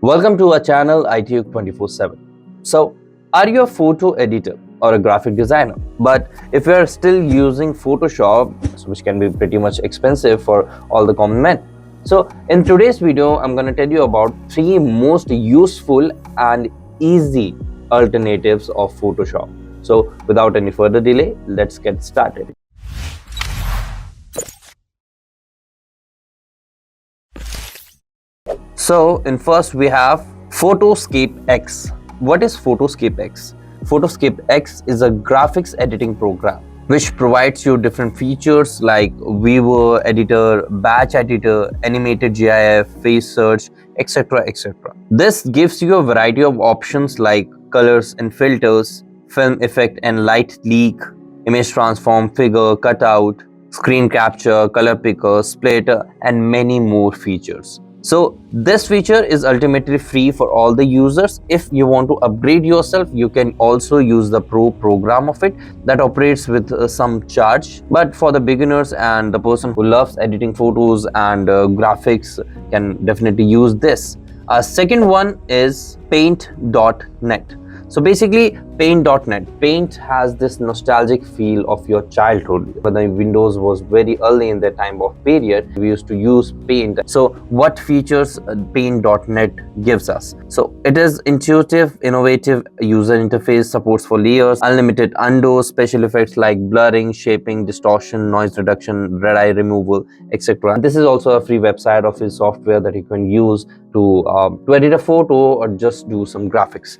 Welcome to our channel Ityug 24/7. So, are you a photo editor or a graphic designer? But if you are still using Photoshop, which can be pretty much expensive for all the common men. So, in today's video, I'm going to tell you about 3 most useful and easy alternatives of Photoshop. So, without any further delay, let's get started. So, in first we have Photoscape X. What is Photoscape X? Photoscape X is a graphics editing program which provides you different features like viewer editor, batch editor, animated GIF, face search, etc. etc. This gives you a variety of options like colors and filters, film effect and light leak, image transform, figure, cutout, screen capture, color picker, splitter, and many more features. So this feature is ultimately free for all the users. If you want to upgrade yourself, you can also use the pro program of it that operates with some charge. But for the beginners and the person who loves editing photos and graphics can definitely use this. Second one is Paint.net. So basically, Paint.net. Paint has this nostalgic feel of your childhood. When the Windows was very early in the time of period, we used to use Paint. So what features Paint.net gives us? So it is intuitive, innovative user interface, supports for layers, unlimited undo, special effects like blurring, shaping, distortion, noise reduction, red eye removal, etc. This is also a free website of his software that you can use to edit a photo or just do some graphics.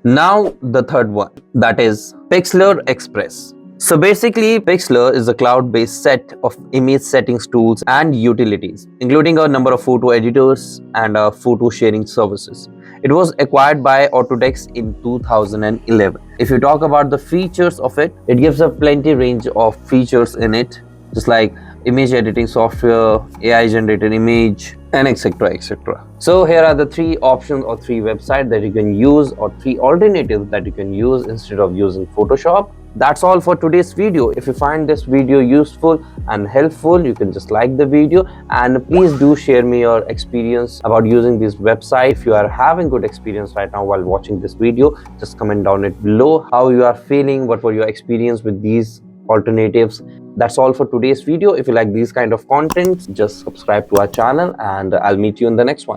Now the third one, that is Pixler Express. So basically, Pixler is a cloud-based set of image settings tools and utilities, including a number of photo editors and photo sharing services. It was acquired by Autodesk in 2011. If you talk about the features of it, it gives a plenty range of features in it, just like image editing software, AI generated image, and etc. etc. So here are the 3 options or 3 websites that you can use, or 3 alternatives that you can use instead of using Photoshop. That's all for today's video. If you find this video useful and helpful, you can just like the video, and please do share me your experience about using this website. If you are having good experience right now while watching this video, just comment down it below how you are feeling, what were your experience with these alternatives. That's all for today's video. If you like these kind of content, just subscribe to our channel, and I'll meet you in the next one.